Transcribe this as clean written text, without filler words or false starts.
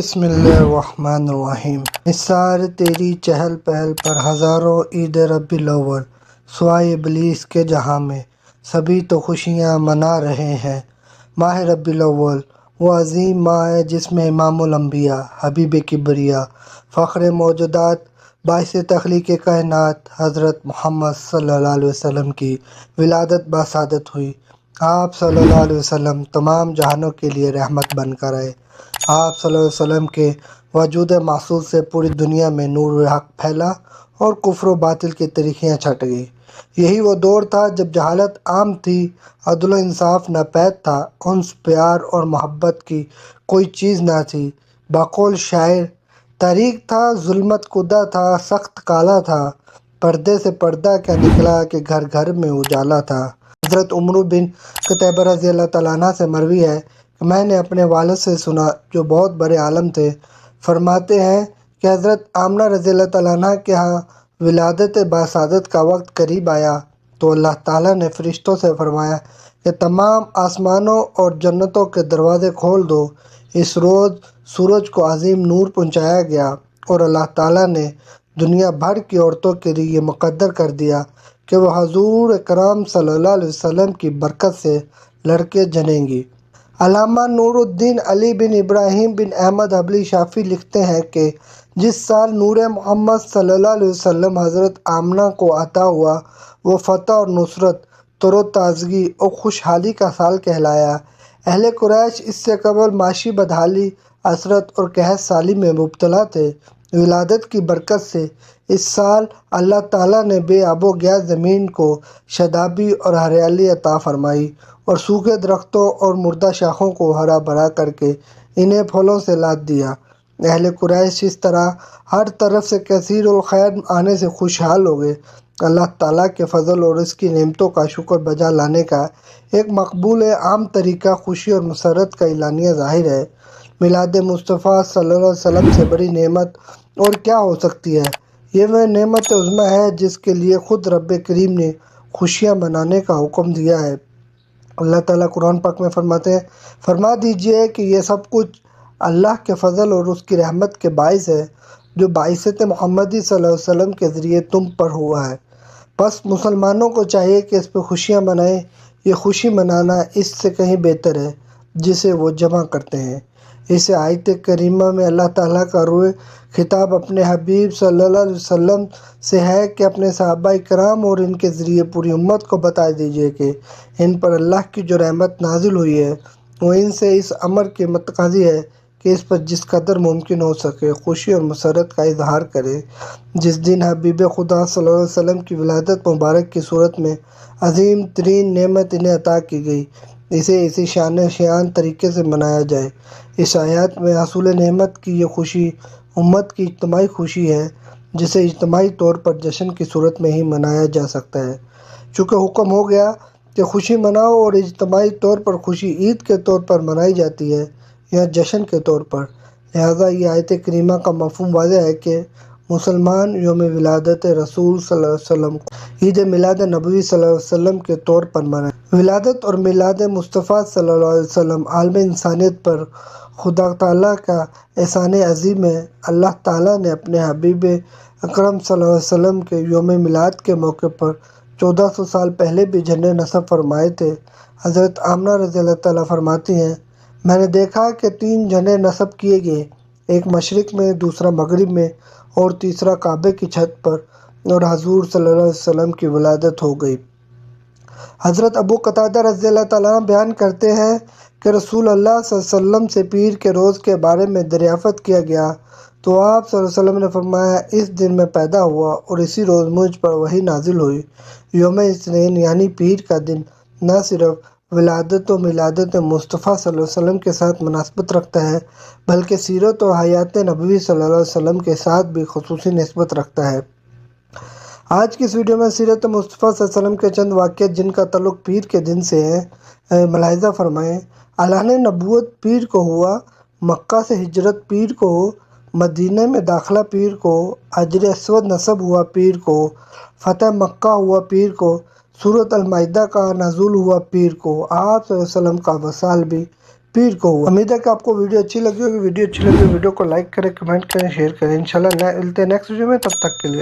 بسم اللہ الرحمن الرحیم۔ نثار تیری چہل پہل پر ہزاروں عید ربیع الاول، سوائے ابلیس کے جہاں میں سبھی تو خوشیاں منا رہے ہیں۔ ماہ ربیع الاول وہ عظیم ماہ ہے جس میں امام الانبیاء، حبیب کبریا، فخر موجودات، باعث تخلیق کائنات حضرت محمد صلی اللہ علیہ وسلم کی ولادت بسعادت ہوئی۔ آپ صلی اللہ علیہ وسلم تمام جہانوں کے لیے رحمت بن کر آئے۔ آپ صلی اللہ علیہ وسلم کے وجود محسوس سے پوری دنیا میں نور حق پھیلا اور کفر و باطل کی تاریکیاں چھٹ گئی۔ یہی وہ دور تھا جب جہالت عام تھی، عدل و انصاف ناپید تھا، انس، پیار اور محبت کی کوئی چیز نہ تھی۔ بقول شاعر، تاریک تھا، ظلمت کدہ تھا، سخت کالا تھا، پردے سے پردہ کیا نکلا کہ گھر گھر میں اجالا تھا۔ حضرت عمرو بن قطیبہ رضی اللہ تعالیٰ عنہ سے مروی ہے کہ میں نے اپنے والد سے سنا جو بہت بڑے عالم تھے، فرماتے ہیں کہ حضرت آمنہ رضی اللہ تعالیٰ عنہ کے ہاں ولادت بسعادت کا وقت قریب آیا تو اللہ تعالیٰ نے فرشتوں سے فرمایا کہ تمام آسمانوں اور جنتوں کے دروازے کھول دو۔ اس روز سورج کو عظیم نور پہنچایا گیا اور اللہ تعالیٰ نے دنیا بھر کی عورتوں کے لیے یہ مقدر کر دیا کہ وہ حضور اکرم صلی اللہ علیہ وسلم کی برکت سے لڑکے جنیں گی۔ علامہ نور الدین علی بن ابراہیم بن احمد حنبلی شافعی لکھتے ہیں کہ جس سال نور محمد صلی اللہ علیہ وسلم حضرت آمنہ کو عطا ہوا وہ فتح اور نصرت، تر و تازگی اور خوشحالی کا سال کہلایا۔ اہل قریش اس سے قبل معاشی بدحالی، اسرت اور قحط سالی میں مبتلا تھے۔ ولادت کی برکت سے اس سال اللہ تعالیٰ نے بے آب و گیا زمین کو شادابی اور ہریالی عطا فرمائی اور سوکھے درختوں اور مردہ شاخوں کو ہرا بھرا کر کے انہیں پھلوں سے لاد دیا۔ اہل قریش اس طرح ہر طرف سے کثیر الخیر آنے سے خوشحال ہو گئے۔ اللہ تعالیٰ کے فضل اور اس کی نعمتوں کا شکر بجا لانے کا ایک مقبول عام طریقہ خوشی اور مسرت کا اعلانیہ ظاہر ہے۔ میلاد مصطفیٰ صلی اللہ علیہ وسلم سے بڑی نعمت اور کیا ہو سکتی ہے؟ یہ وہ نعمت عظمیٰ ہے جس کے لیے خود رب کریم نے خوشیاں منانے کا حکم دیا ہے۔ اللہ تعالیٰ قرآن پاک میں فرماتے ہیں، فرما دیجئے کہ یہ سب کچھ اللہ کے فضل اور اس کی رحمت کے باعث ہے جو بعثت محمدی صلی اللہ علیہ وسلم کے ذریعے تم پر ہوا ہے۔ بس مسلمانوں کو چاہیے کہ اس پہ خوشیاں منائیں۔ یہ خوشی منانا اس سے کہیں بہتر ہے جسے وہ جمع کرتے ہیں۔ اس آیت کریمہ میں اللہ تعالیٰ کا روح خطاب اپنے حبیب صلی اللہ علیہ وسلم سے ہے کہ اپنے صحابہ کرام اور ان کے ذریعے پوری امت کو بتا دیجئے کہ ان پر اللہ کی جو رحمت نازل ہوئی ہے وہ ان سے اس امر کی متقاضی ہے کہ اس پر جس قدر ممکن ہو سکے خوشی اور مسرت کا اظہار کرے۔ جس دن حبیب خدا صلی اللہ علیہ وسلم کی ولادت مبارک کی صورت میں عظیم ترین نعمت انہیں عطا کی گئی، اسے اسی شان طریقے سے منایا جائے۔ اس آیات میں حصول نعمت کی یہ خوشی امت کی اجتماعی خوشی ہے جسے اجتماعی طور پر جشن کی صورت میں ہی منایا جا سکتا ہے۔ چونکہ حکم ہو گیا کہ خوشی مناؤ اور اجتماعی طور پر خوشی عید کے طور پر منائی جاتی ہے یا جشن کے طور پر، لہذا یہ آیت کریمہ کا مفہوم واضح ہے کہ مسلمان یوم ولادت رسول صلی اللہ علیہ وسلم کو عید میلاد نبوی صلی اللہ علیہ وسلم کے طور پر منائیں۔ ولادت اور میلاد مصطفیٰ صلی اللہ علیہ وسلم عالم انسانیت پر خدا تعالیٰ کا احسان عظیم ہے۔ اللہ تعالیٰ نے اپنے حبیب اکرم صلی اللہ علیہ وسلم کے یوم میلاد کے موقع پر 1400 سال پہلے بھی جھنڈے نصب فرمائے تھے۔ حضرت آمنہ رضی اللہ تعالیٰ فرماتی ہیں، میں نے دیکھا کہ 3 جھنڈے نصب کیے گئے، ایک مشرق میں، دوسرا مغرب میں اور تیسرا کعبے کی چھت پر، اور حضور صلی اللہ علیہ وسلم کی ولادت ہو گئی۔ حضرت ابو قتادہ رضی اللہ تعالیٰ عنہ بیان کرتے ہیں کہ رسول اللہ صلی اللہ علیہ وسلم سے پیر کے روز کے بارے میں دریافت کیا گیا تو آپ صلی اللہ علیہ وسلم نے فرمایا، اس دن میں پیدا ہوا اور اسی روز مجھ پر وحی نازل ہوئی۔ یوم اثنین یعنی پیر کا دن نہ صرف ولادت و میلادت مصطفیٰ صلی اللہ علیہ وسلم کے ساتھ مناسبت رکھتا ہے بلکہ سیرت و حیات نبوی صلی اللہ علیہ وسلم کے ساتھ بھی خصوصی نسبت رکھتا ہے۔ آج کی اس ویڈیو میں سیرت مصطفیٰ صلی اللہ علیہ وسلم کے چند واقعات جن کا تعلق پیر کے دن سے ہے ملاحظہ فرمائیں۔ اعلان نبوت پیر کو ہوا، مکہ سے ہجرت پیر کو، مدینہ میں داخلہ پیر کو، حجر اسود نصب ہوا پیر کو، فتح مکہ ہوا پیر کو، سورۃ المائدہ کا نزول ہوا پیر کو، آپ صلی اللہ علیہ وسلم کا وصال بھی پیر کو ہوا۔ امید ہے کہ آپ کو ویڈیو اچھی لگی ہوگی۔ ویڈیو اچھی لگی ویڈیو کو لائک کریں، کمنٹ کریں، شیئر کریں۔ انشاءاللہ ملتے ہیں نیکسٹ ویڈیو میں، تب تک کے لیے